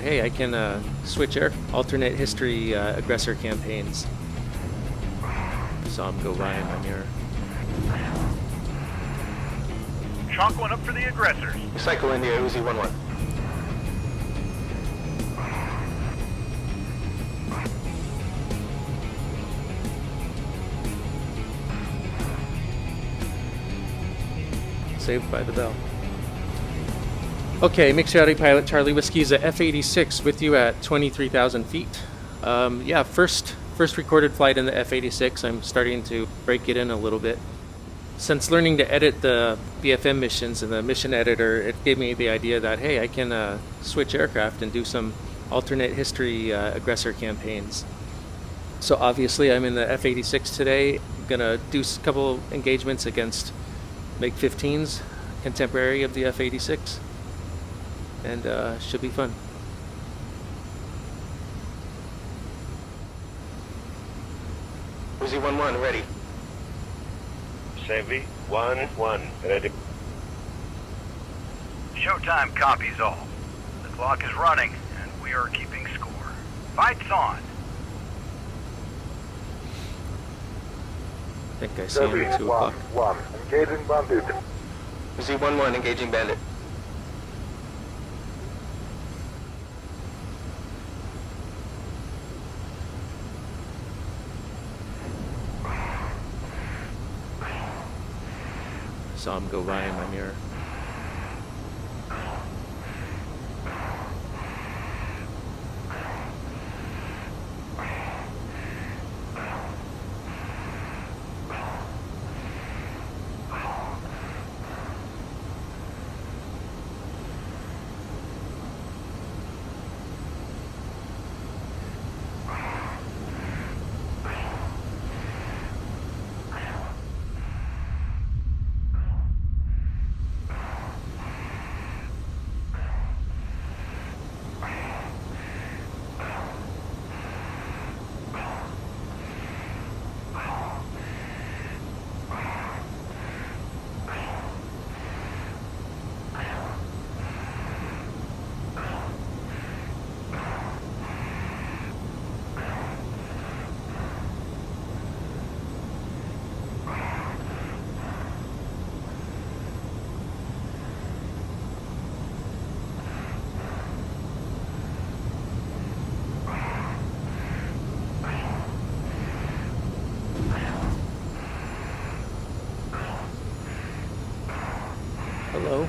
hey, I can switch alternate history aggressor campaigns. Saw him go by in my mirror. Chalk one up for the aggressors. Cycle India, Uzi 1-1. Saved by the bell. Okay, Mixed Pilot Charlie Whiskey's a F-86 with you at 23,000 feet. Yeah, first recorded flight in the F-86. I'm starting to break it in a little bit. Since learning to edit the BFM missions in the mission editor, it gave me the idea that, hey, I can switch aircraft and do some alternate history aggressor campaigns. So obviously I'm in the F-86 today. I'm gonna do a couple engagements against MiG-15s, contemporary of the F-86, and should be fun. Uzi 1-1, ready. Savvy 1-1, ready. Showtime copies all. The clock is running, and we are keeping score. Fight's on. I think I see him at 2 o'clock. 1, engaging bandit. Uzi 1-1, engaging bandit. Saw him go by in my mirror. Hello.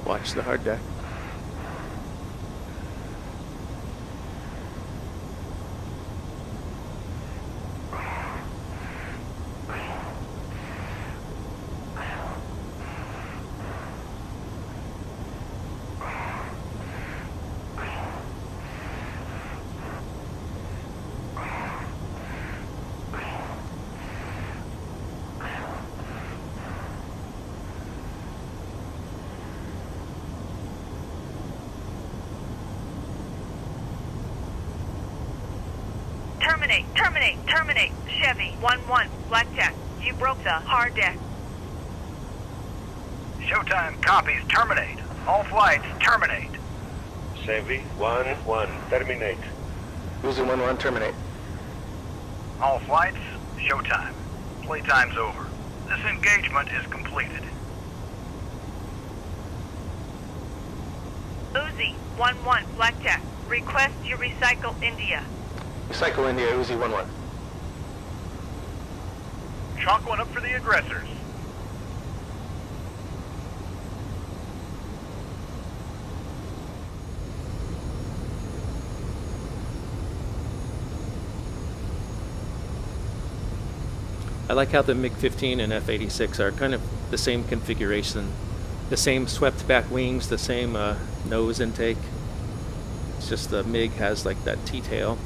Watch the hard deck. Terminate. Chevy 1-1, blackjack. You broke the hard deck. Showtime copies terminate. All flights terminate. Savvy 1-1, terminate. Uzi 1-1, terminate. All flights, showtime. Playtime's over. This engagement is completed. Uzi 1-1, blackjack. Request you recycle India. Recycle India, Uzi 1-1. Chalk one up for the aggressors. I like how the MiG-15 and F-86 are kind of the same configuration. The same swept back wings, the same nose intake. It's just the MiG has like that T-tail.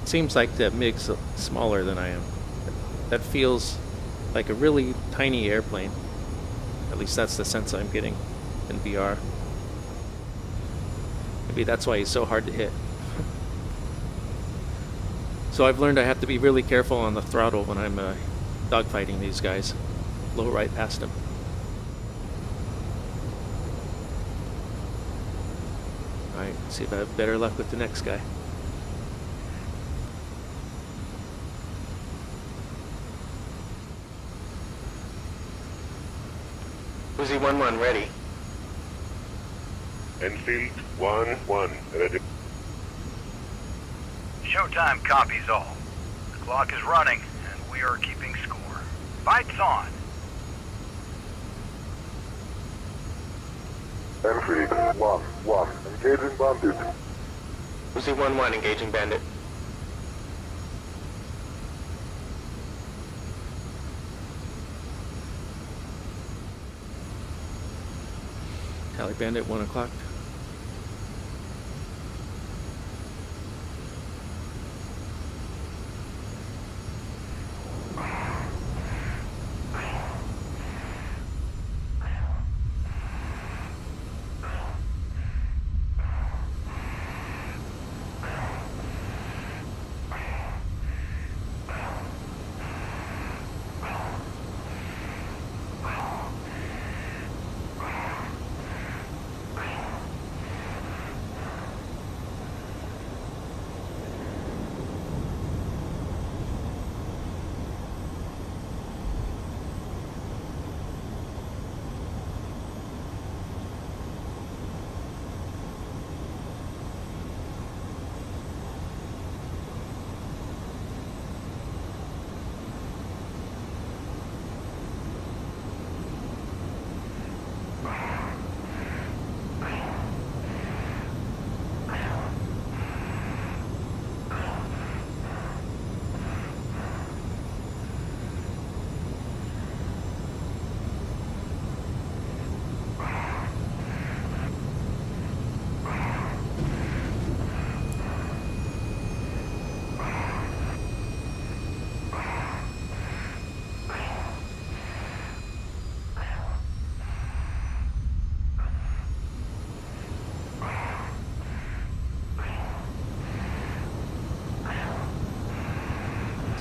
Seems like the MiG's smaller than I am. That feels like a really tiny airplane. At least that's the sense I'm getting in VR. Maybe that's why he's so hard to hit. So I've learned I have to be really careful on the throttle when I'm dogfighting these guys. Blow right past them. Alright, see if I have better luck with the next guy. Uzi 1-1, ready. Enfield 1-1, ready. Showtime copies all. The clock is running, and we are keeping score. Fight's on. Enfield 1-1. Engaging bandit. Uzi 1-1, engaging bandit. Tally Bandit, 1 o'clock.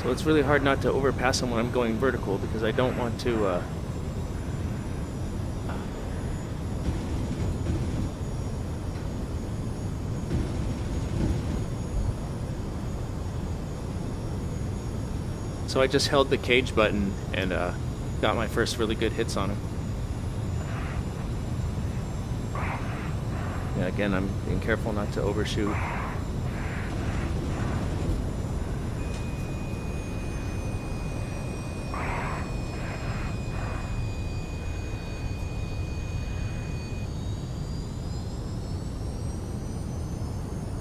So it's really hard not to overpass them when I'm going vertical because I don't want to so I just held the cage button and got my first really good hits on him. Yeah, again, I'm being careful not to overshoot.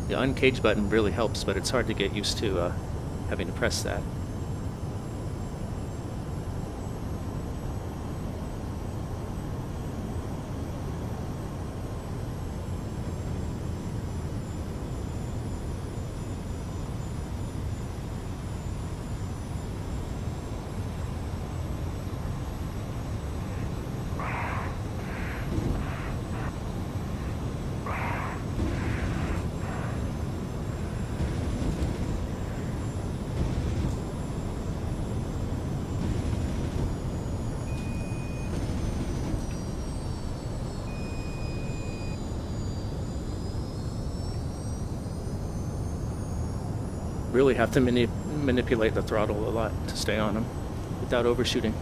The uncage button really helps, but it's hard to get used to having to press that. Really have to manipulate the throttle a lot to stay on them without overshooting.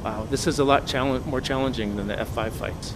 Wow, this is a lot more challenging than the F-5 fights.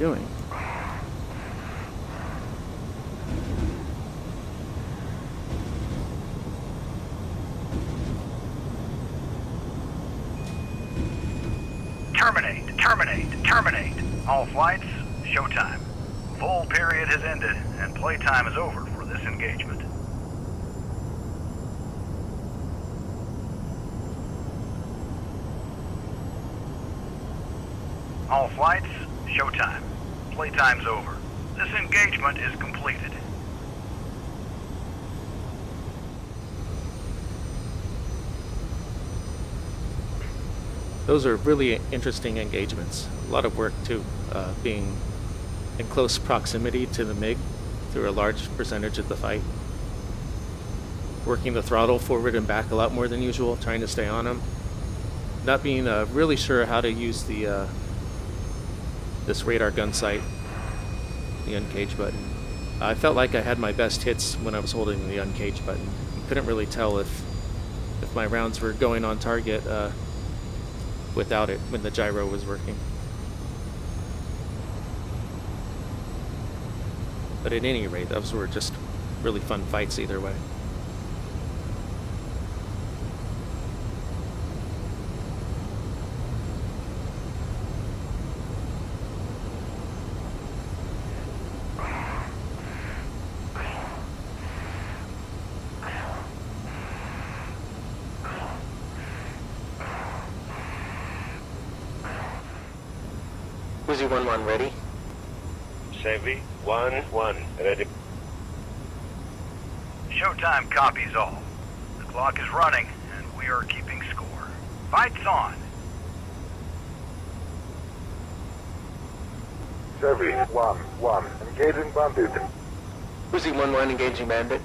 doing. Terminate, terminate, terminate. All flights, showtime. Full period has ended, and playtime is over for this engagement. All flights, showtime. Playtime's over. This engagement is completed. Those are really interesting engagements. A lot of work too, being in close proximity to the MiG through a large percentage of the fight. Working the throttle forward and back a lot more than usual, trying to stay on them. Not being really sure how to use the this radar gun sight, the uncage button. I felt like I had my best hits when I was holding the uncage button. You couldn't really tell if my rounds were going on target without it when the gyro was working. But at any rate, those were just really fun fights either way. Uzi 1-1 ready? Chevy 1-1, ready. Showtime copies all. The clock is running, and we are keeping score. Fight's on. Chevy 1-1, engaging bandit. Uzi 1-1 engaging bandit.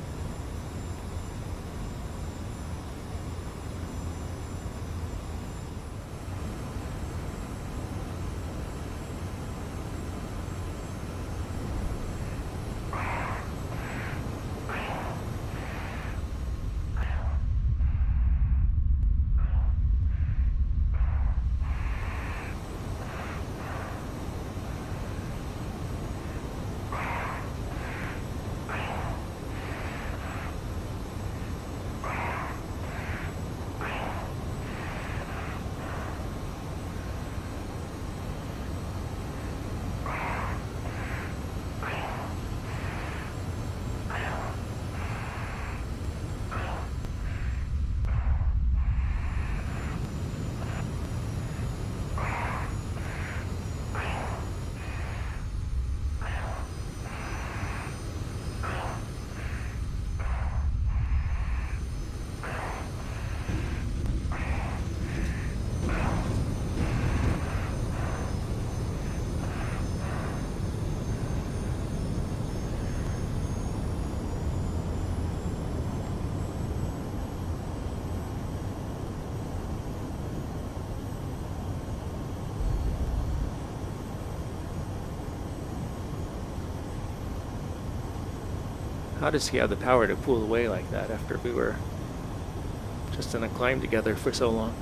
How does he have the power to pull away like that after we were just in a climb together for so long?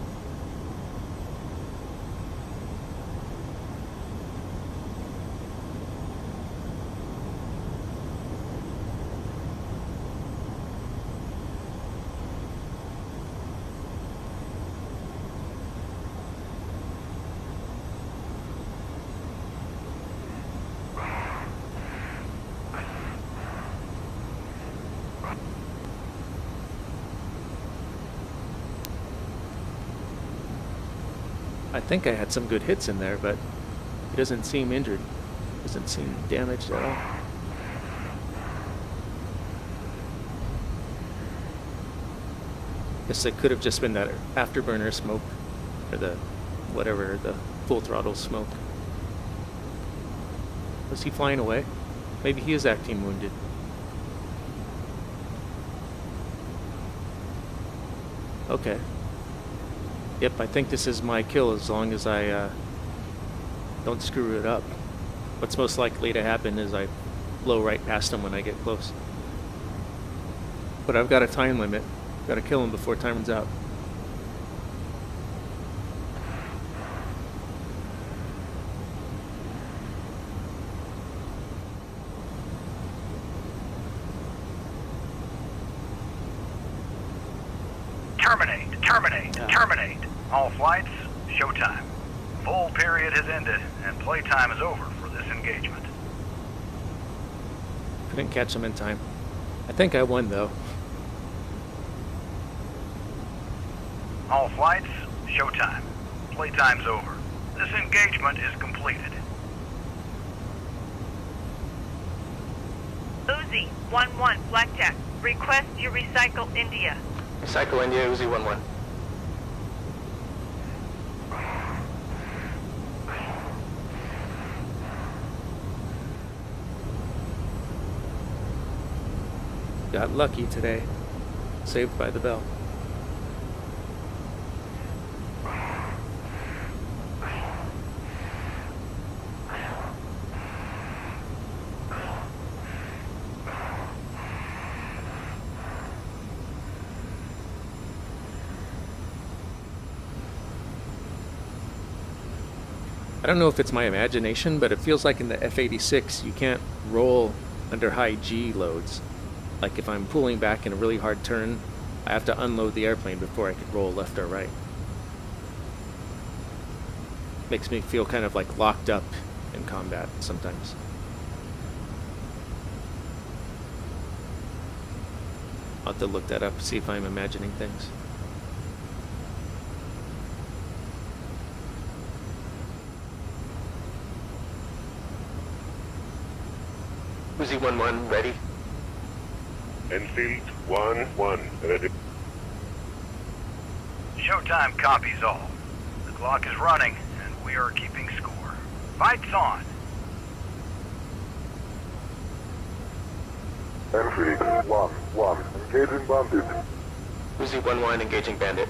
I think I had some good hits in there, but he doesn't seem injured. Doesn't seem damaged at all. Guess it could have just been that afterburner smoke, or the full throttle smoke. Was he flying away? Maybe he is acting wounded. Okay. Yep, I think this is my kill as long as I don't screw it up. What's most likely to happen is I blow right past him when I get close. But I've got a time limit. Got to kill him before time runs out. Terminate, terminate, terminate. All flights, showtime. Full period has ended, and playtime is over for this engagement. Couldn't catch him in time. I think I won though. All flights, showtime. Playtime's over. This engagement is completed. Uzi 1-1 Blackjack. Request you recycle India. Recycle India, Uzi 1-1. Got lucky today. Saved by the bell. I don't know if it's my imagination, but it feels like in the F-86 you can't roll under high G loads. Like if I'm pulling back in a really hard turn, I have to unload the airplane before I can roll left or right. Makes me feel kind of like locked up in combat sometimes. I'll have to look that up, see if I'm imagining things. Uzi 1-1, ready? Enfield 1-1, ready. Showtime copies all. The clock is running, and we are keeping score. Fights on. Enfield 1-1. Engaging bandit. Uzi 1-1, engaging bandit.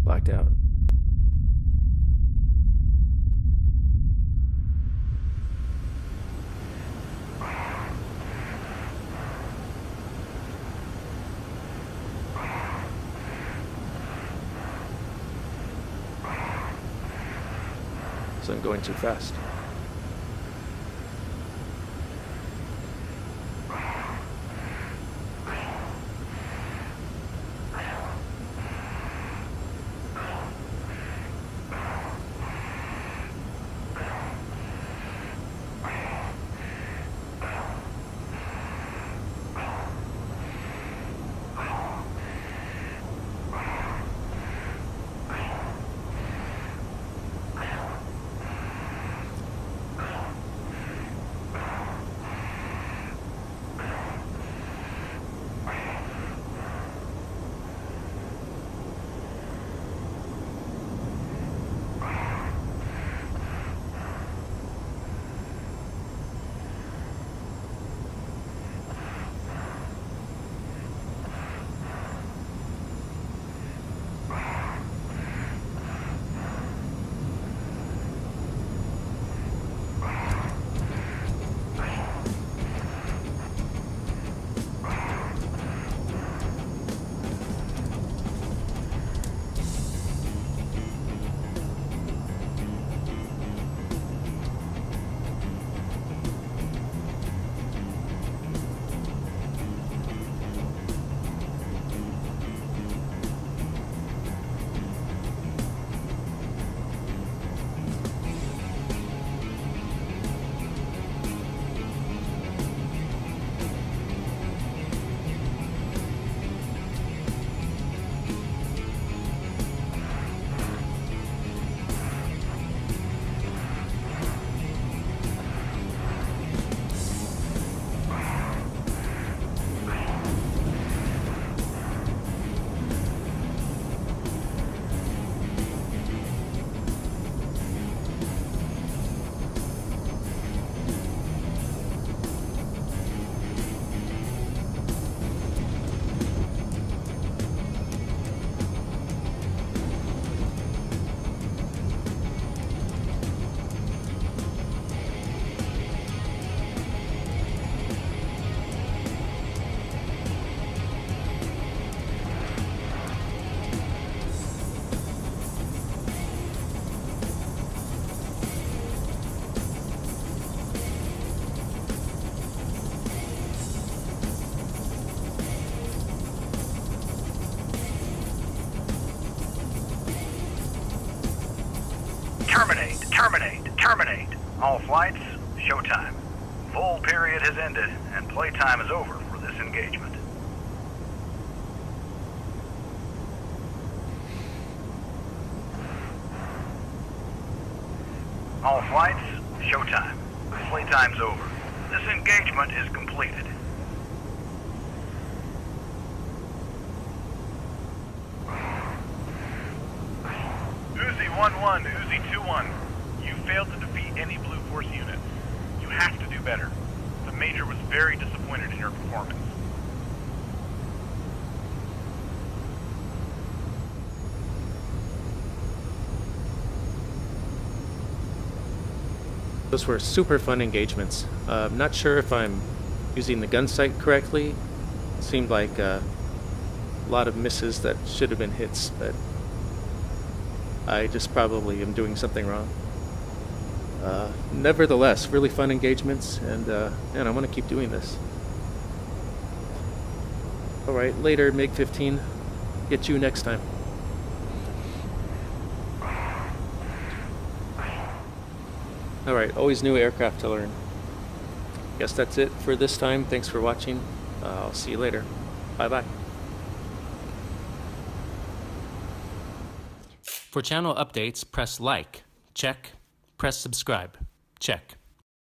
Blacked out. So I'm going too fast. Terminate, terminate, terminate. All flights, showtime. Full period has ended, and playtime is over for this engagement. All flights, showtime. Playtime's over. This engagement is completed. Uzi 1-1, Uzi 2-1. You failed to defeat any Blue Force units. You have to do better. The Major was very disappointed in your performance. Those were super fun engagements. I'm not sure if I'm using the gun sight correctly. It seemed like a lot of misses that should have been hits, but I just probably am doing something wrong. Nevertheless, really fun engagements, and I want to keep doing this. Alright, later, MiG-15. Get you next time. Alright, always new aircraft to learn. Guess that's it for this time. Thanks for watching. I'll see you later. Bye-bye. For channel updates, press like. Check. Press subscribe. Check.